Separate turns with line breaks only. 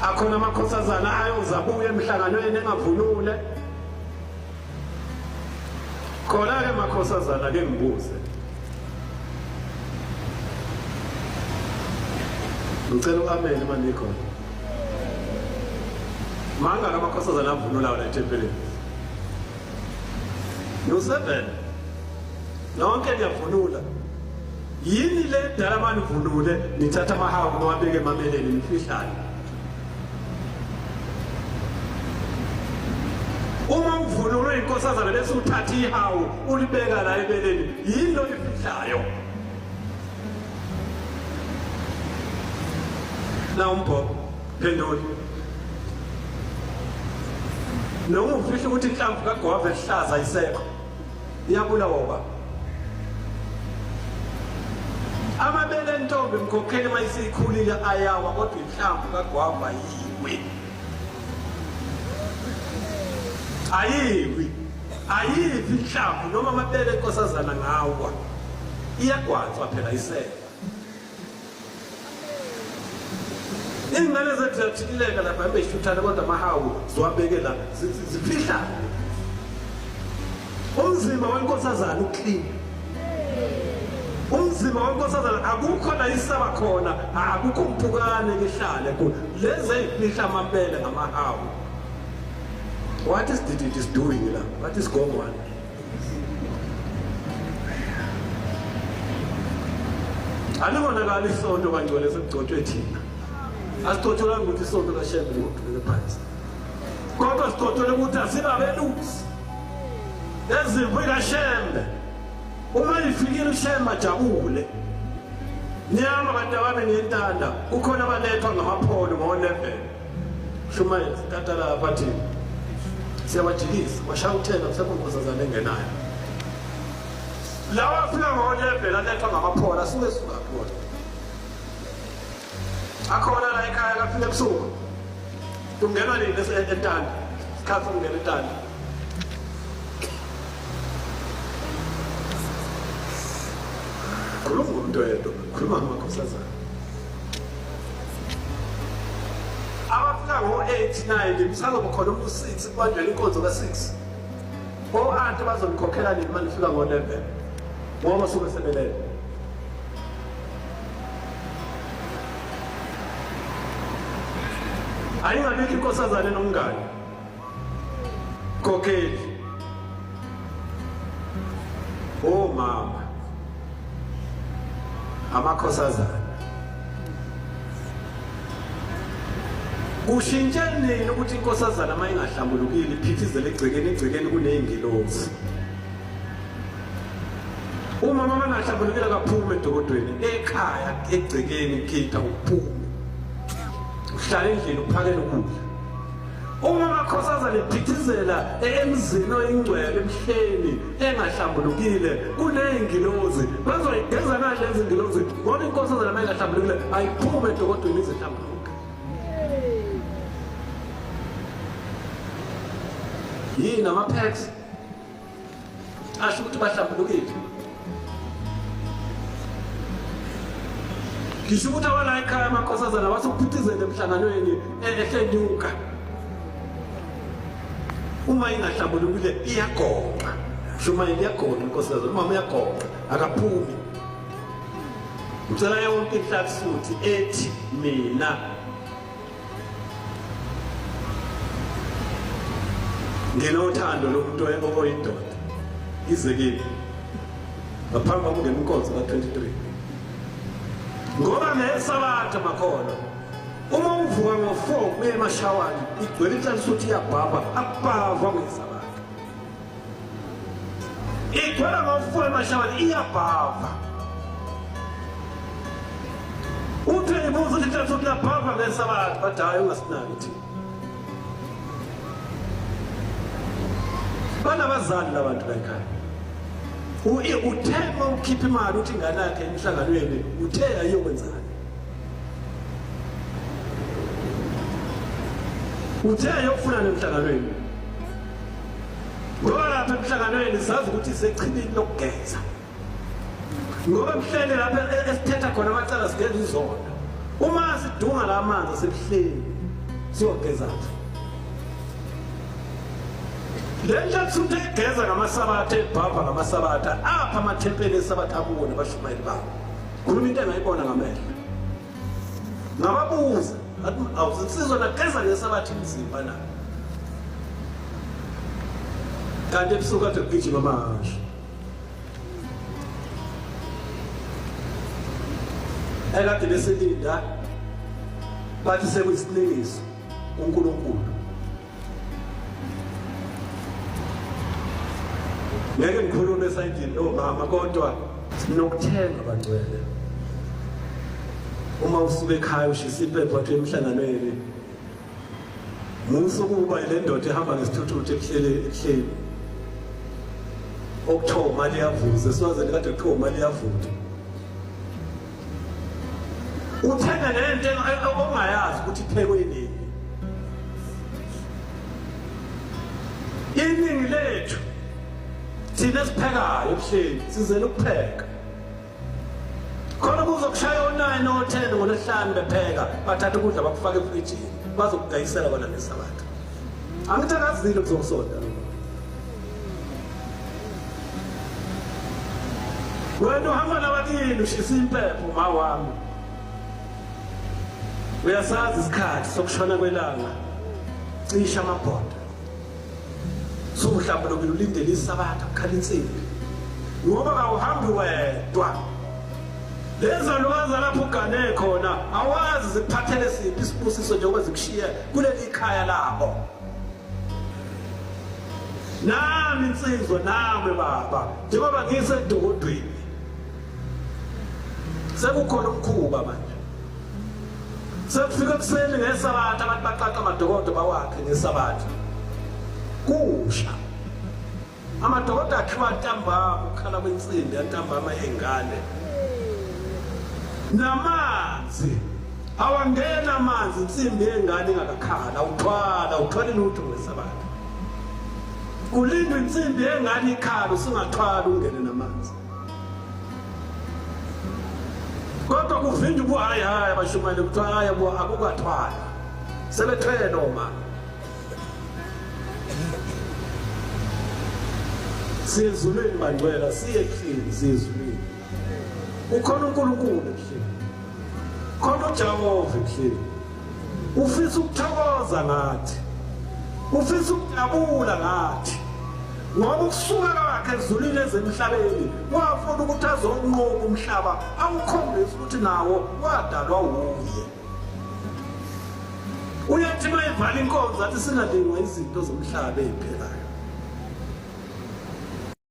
akhona amakhosazana ayozabuya emhlanganweni engavunule khona ke amakhosazana ke ngibuze ngicela uameni manje khona manga amakhosazana avunula la etempeleni no7 nonke ngiyavunula yini le dala manje vunule nithatha amahawu nowabeke emameleni nifihlane uma uvunulwe inkosazana bese uthatha ihawu ulibeka la ebeleni yini lo lifihlayo na umpho phendula noma ufihla ukuthi inhlamvu kagwava ehlaza isekho iyabulawa uba amabele ntombi mkhokheli mayisikhulile ayawa kodwa inhlamvu kagwava yiwe ayiwi ayivi inhlamvu noma amabele enkosazana ngawa iyagwatswa phela isekho ingane zethu ziyathikileka lapha ebeshuthana kodwa amahawu ziwabekela zifihla umzimba wenkosazana uclean umzimba wenkosazana akukho la isaba khona akukho umpukane kehlale ku leze ifihla amabele ngamahawu. What is it doing la? What is going on? Alibonakala isonto kangcwele sekugcotshwe thina asicotshela ukuthi isonto kaShembe ngokudlule phansi kodwa sicotshela ukuthi asibabelusi ezimvu kaShembe uma ifikile uShembe ajabule nyama abantu abami ngentanda ukhona abalethwa ngamapholo ngo11 shumayela sikata lapha thina siyabajikisa washawuthela kusenkosazana engenayo lawa afika ngo11 alethwa ngamapholo asuke suka khona akhona la ekhaya kafika ebusuku ungenwa nini entanda sikhathi ungena entanda khuluma umuntu oyedwa khuluma ngamakhosazana abafika ngo8 9 msalo khona umu6 kubanjwe inkonzo ka6 anti bazomkhokhela nini manje fika ngo11 ngoba suke sebelele ayingabikho inkosazana nomngane kokheli mama amakhosazana kushintshe nini ukuthi inkosazana mayingahlambulukile iphithizele egcekeni kuneyingilozi uma mama angahlambulukile kaphuma edokodweni ekhaya egcekeni khitha uphume uhlala endlini uphakele ukudla uma amakhosazana ephithizela emzini oyingcwele emhleni engahlambulukile kuneyingilozi bazoyigeza kahle izingilozi ngoba inkosazana mayingahlambulukile ayiphume edokodweni izihlambuluke yini amapex asho ukuthi bahlambulukile ngisho ukuthi awala ekhaya amakhosazana basokuphithizela emhlanganweni ehlenyuka uma ingahlambulukile iyagonqa shuma iyagonqa inkosazana umama uyagonqa akaphumi ucela yonke inhlathisuthi ethi mina ngenothando lomuntu oyindoda izekile ngaphambi kokungena inkonzo ka23 ngoba ngesabatha makhona uma uvuka ngo4 kuye emashawani igcwele inhlanhlisuthi iyabhaba akubhava ngesabatha igcwele ngo4 emashawani iyabhava uthi ibuzo inhlanhlisuthi iyabhava ngesabatha bathi hayi ungasinaki thina banabazali labantu layikhaya uthema ukhipha imali uthi ingane yakhe emhlanganweni uthe ayokwenzani uthe ayofuna nemhlanganweni ngoba lapha emhlanganweni sazi ukuthi isechibini lokugeza ngoba emhleni lapha esithetha khona amacala sigeza izona uma sidunga la amanzi asebuhleni siyogeza le nto kusuke egeza ngamasabatha ebhabha ngamasabatha apha amathempeli esabatha akuwo nabashumayeli babo khuluma into engayibona ngamehlo ngababuza athi awuzinsizwa nageza ngesabatha imizimba na kanti ebusuku kade kugijima manje ekade beselinda bathi sekuyisilinganiso uNkulunkulu ngeke ngikhulume esayidini mama kodwa sinokuthenga bangcwele uma usuke ekhaya ushisa impepho wathi emhlanganweni musukuba ile ndoda ehamba ngesithuthuthu ehleli okuthiwa imali yavuza siwazeni kade kuthiwa imali yavuza uthenga lento ongayazi ukuthi iphekwe nini iningi lethu thina siphekayo ebuhleni sizele ukupheka khona kuzokushaya o9 no10 ngolesihlanu bepheka bathatha ukudla bakufaka efrijini bazokudayisela bona ngesabatha angithakazile kuzokusonda wena uhamba nabakini ushisa impepho ma wami uyasazi isikhathi sokushona kwelanga cisha amabhoda mhlawumbe lokhu ulindele isabatha kukhala insimbi ngoba awuhambi wedwa leza lwaza lapho ugane khona awazi zikuphathele siphi isibusiso njengoba zikushiya kuleli ikhaya labo nami insizwa nami baba njengoba ngisedokodweni sekukhona umkhuba manje sekufika kuseni ngesabatha abantu baqaqa amadokodo bawakhe ngesabatha kusha amadokodo akhiwa ntambama ukhala kwensimbi yantambama yengane namanzi awangena amanzi insimbi yengane ingakakhala uthwala lutho ngesabatha ulindwe insimbi yengane ikhala usungathwala ungene namanzi kodwa kuvinja ubuhayi abashumayeli kuthiwa hayi akukathwala sebethwele noma siyezulwini bangcwela siye ekhini siyezulwini ukhona uNkulunkulu ekhini khona uJehova ekhini ufisa ukuthokoza ngathi ufisa ukujabula ngathi ngoba ukusuka kwakhe ezulwini ezemhlabeni wafuna ukuthi azonqoba umhlaba awukhombise ukuthi nawo wadalwa uye uyathi mayivala inkonzo athi singadingwa izinto zomhlaba eziphelayo